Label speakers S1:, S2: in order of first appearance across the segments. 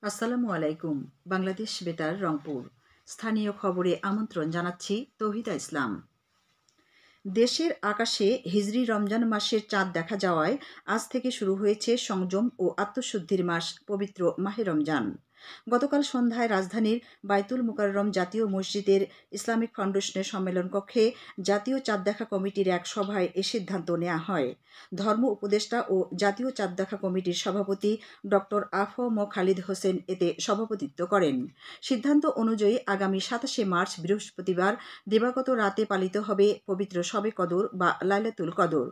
S1: আসসালামু আলাইকুম। বাংলাদেশ বেতার রংপুর। স্থানীয় খবরে আমন্ত্রণ জানাচ্ছি তৌহিদা ইসলাম। দেশের আকাশে হিজরি রমজান মাসের চাঁদ দেখা যাওয়ায় আজ থেকে শুরু হয়েছে সংযম ও আত্মশুদ্ধির মাস পবিত্র মাহে রমজান। গতকাল সন্ধ্যায় রাজধানীর বায়তুল মুকাররম জাতীয় মসজিদের ইসলামিক ফাউন্ডেশনের সম্মেলন কক্ষে জাতীয় চাঁদ দেখা কমিটির এক সভায় এ সিদ্ধান্ত নেওয়া হয়। ধর্ম উপদেষ্টা ও জাতীয় চাঁদ দেখা কমিটির সভাপতি ডক্টর আফম খালিদ হোসেন এতে সভাপতিত্ব করেন। সিদ্ধান্ত অনুযায়ী আগামী ২৭শে মার্চ বৃহস্পতিবার দিবাগত রাতে পালিত হবে পবিত্র শবে কদর বা লাইলাতুল কদর।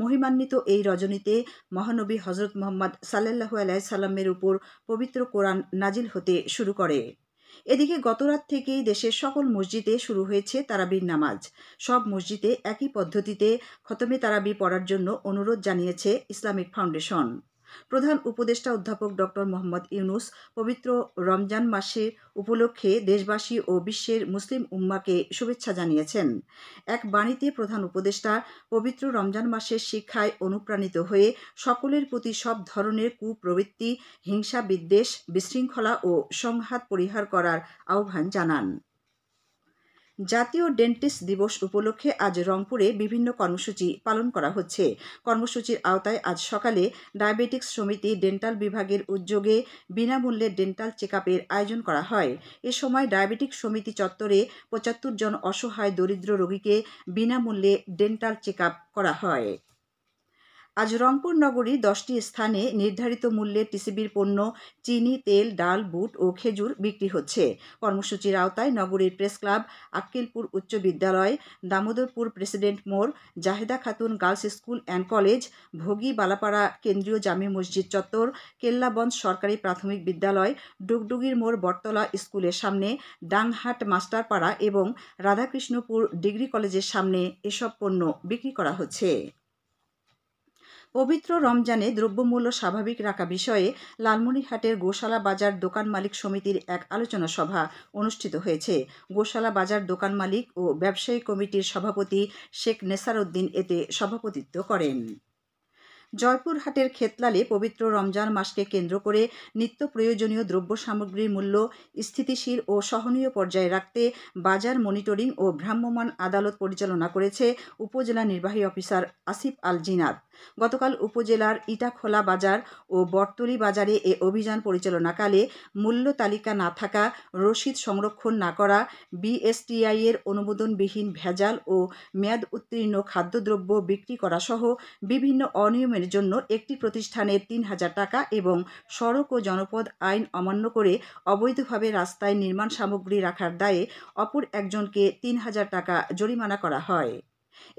S1: মহিমান্বিত এই রজনীতে মহানবী হজরত মুহাম্মদ সাল্লাল্লাহু আলাইহি সাল্লামের উপর পবিত্র কোরআন নাজিল হতে শুরু করে। এদিকে গতরাত থেকেই দেশের সকল মসজিদে শুরু হয়েছে তারাবির নামাজ। সব মসজিদে একই পদ্ধতিতে খতমে তারাবি পড়ার জন্য অনুরোধ জানিয়েছে ইসলামিক ফাউন্ডেশন। প্রধান উপদেষ্টা অধ্যাপক ডক্টর মোহাম্মদ ইউনুস পবিত্র রমজান মাসে উপলক্ষে দেশবাসী ও বিশ্বের মুসলিম উম্মাকে শুভেচ্ছা জানিয়েছেন। এক বাণীতে প্রধান উপদেষ্টা পবিত্র রমজান মাসের শিক্ষায় অনুপ্রাণিত হয়ে সকলের প্রতি সব ধরনের কুপ্রবৃত্তি, হিংসা, বিদ্বেষ, বিশৃঙ্খলা ও সংঘাত পরিহার করার আহ্বান জানান। জাতীয় ডেন্টিস্ট দিবস উপলক্ষে আজ রংপুরে বিভিন্ন কর্মসূচি পালন করা হচ্ছে। কর্মসূচির আওতায় আজ সকালে ডায়াবেটিক্স সমিতি ডেন্টাল বিভাগের উদ্যোগে বিনামূল্যে ডেন্টাল চেকআপের আয়োজন করা হয়। এ সময় ডায়াবেটিক্স সমিতি চত্বরে ৭৫ জন অসহায় দরিদ্র রোগীকে বিনামূল্যে ডেন্টাল চেকআপ করা হয়। আজ রংপুর নগরীর 10টি স্থানে নির্ধারিত মূল্যে টিসিবির পণ্য চিনি, তেল, ডাল, বুট ও খেজুর বিক্রি হচ্ছে। কর্মসূচির আওতায় নগরীর প্রেস ক্লাব, আক্কেলপুর উচ্চ বিদ্যালয়, দামোদরপুর প্রেসিডেন্ট মোড়, Zaheda Khatun girls school and college, ভোগী বালাপাড়া কেন্দ্রীয় জামে মসজিদ চত্বর, কেল্লাবঞ্জ সরকারি প্রাথমিক বিদ্যালয়, ডুগডুগির মোড় বটতলা স্কুলের সামনে, ডাংহাট মাস্টারপাড়া এবং রাধাকৃষ্ণপুর ডিগ্রি কলেজের সামনে এসব পণ্য বিক্রি করা হচ্ছে। পবিত্র রমজানে দ্রব্যমূল্য স্বাভাবিক রাখা বিষয়ে লালমনিরহাটের গোশালা বাজার দোকান মালিক সমিতির এক আলোচনা সভা অনুষ্ঠিত হয়েছে। গোশালা বাজার দোকান মালিক ও ব্যবসায়ী কমিটির সভাপতি শেখ নেসার উদ্দিন এতে সভাপতিত্ব করেন। জয়পুরহাটের খেতলালে পবিত্র রমজান মাসকে কেন্দ্র করে নিত্য প্রয়োজনীয় দ্রব্য সামগ্রীর মূল্য স্থিতিশীল ও সহনীয় পর্যায়ে রাখতে বাজার মনিটরিং ও ভ্রাম্যমাণ আদালত পরিচালনা করেছে উপজেলা নির্বাহী অফিসার আসিফ আল জিনাত। গতকাল উপজেলার ইটাখোলা বাজার ও বটতলী বাজারে এ অভিযান পরিচালনাকালে মূল্য তালিকা না থাকা, রসিদ সংরক্ষণ না করা, বিএসটিআই এর অনুমোদনবিহীন ভেজাল ও মেয়াদ উত্তীর্ণ খাদ্যদ্রব্য বিক্রি করা সহ বিভিন্ন অনিয়মের জন্য একটি প্রতিষ্ঠানের ৩,০০০ টাকা এবং সড়ক ও জনপদ আইন অমান্য করে অবৈধভাবে রাস্তায় নির্মাণ সামগ্রী রাখার দায়ে অপর একজনকে ৩,০০০ টাকা জরিমানা করা হয়।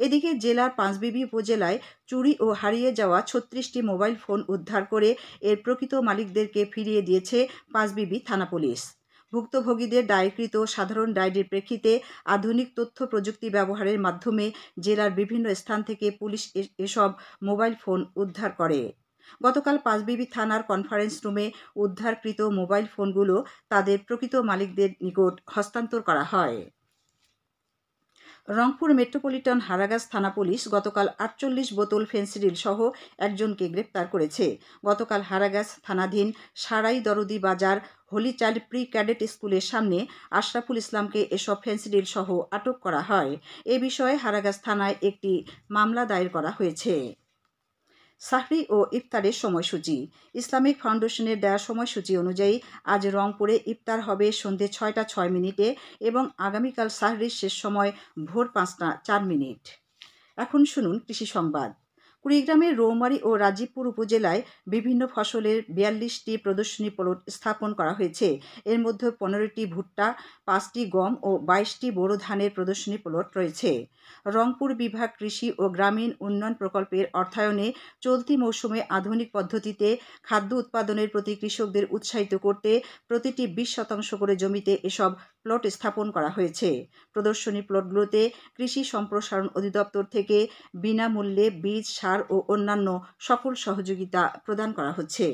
S1: এদিকে জেলার পাঁচবিবি উপজেলায় চুরি ও হারিয়ে যাওয়া ৩৬টি মোবাইল ফোন উদ্ধার করে এর প্রকৃত মালিকদেরকে ফিরিয়ে দিয়েছে পাঁচবিবি থানা পুলিশ। ভুক্তভোগীদের দায়েরকৃত সাধারণ ডায়েরির প্রেক্ষিতে আধুনিক তথ্য প্রযুক্তি ব্যবহারের মাধ্যমে জেলার বিভিন্ন স্থান থেকে পুলিশ এসব মোবাইল ফোন উদ্ধার করে। গতকাল পাঁচবিবি থানার কনফারেন্স রুমে উদ্ধারকৃত মোবাইল ফোনগুলো তাদের প্রকৃত মালিকদের নিকট হস্তান্তর করা হয়। রংপুর মেট্রোপলিটন হারাগাছ থানা পুলিশ গতকাল ৪৮ বোতল ফেনসিডিল সহ একজনকে গ্রেপ্তার করেছে। গতকাল হারাগাছ থানাধীন সারাই দরদি বাজার হোলি চাইল্ড প্রি ক্যাডেট স্কুলের সামনে আশরাফুল ইসলামকে এসব ফেনসিডিল সহ আটক করা হয়। এ বিষয়ে হারাগাছ থানায় একটি মামলা দায়ের করা হয়েছে। সাহরি ও ইফতারের সময়সূচি। ইসলামিক ফাউন্ডেশনের দেওয়া সময়সূচি অনুযায়ী আজ রংপুরে ইফতার হবে সন্ধ্যে ৬টা ৬ মিনিটে এবং আগামীকাল সাহরির শেষ সময় ভোর ৫টা ৪ মিনিট। এখন শুনুন কৃষি সংবাদ। কুড়িগ্রামের রৌমারী ও রাজীবপুর উপজেলায় বিভিন্ন ফসলের ৪২টি প্রদর্শনী প্লট স্থাপন করা হয়েছে। এর মধ্যে ১৫টি ভুট্টা, 5টি গম ও 22টি বোরো ধানের প্রদর্শনী প্লট রয়েছে। রংপুর বিভাগ কৃষি ও গ্রামীণ উন্নয়ন প্রকল্পের অর্থায়নে চলতি মৌসুমে আধুনিক পদ্ধতিতে খাদ্য উৎপাদনের প্রতি কৃষকদের উৎসাহিত করতে প্রতিটি ২০% করে জমিতে এসব প্লট স্থাপন করা হয়েছে। প্রদর্শনী প্লটগুলোতে কৃষি সম্প্রসারণ অধিদপ্তর থেকে বিনামূল্যে বীজ, সার ও অন্যান্য সকল সহযোগিতা প্রদান করা হচ্ছে।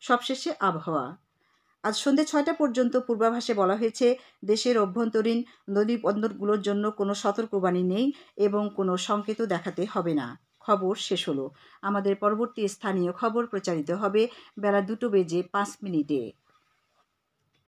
S1: সবশেষে আবহাওয়া। আজ সন্ধ্যে ৬টা পর্যন্ত পূর্বাভাসে বলা হয়েছে দেশের অভ্যন্তরীণ নদী বন্দরগুলোর জন্য কোনো সতর্কবাণী নেই এবং কোনো সংকেতও দেখাতে হবে না। খবর শেষ হলো। আমাদের পরবর্তী স্থানীয় খবর প্রচারিত হবে বেলা ২টো বেজে ৫ মিনিটে।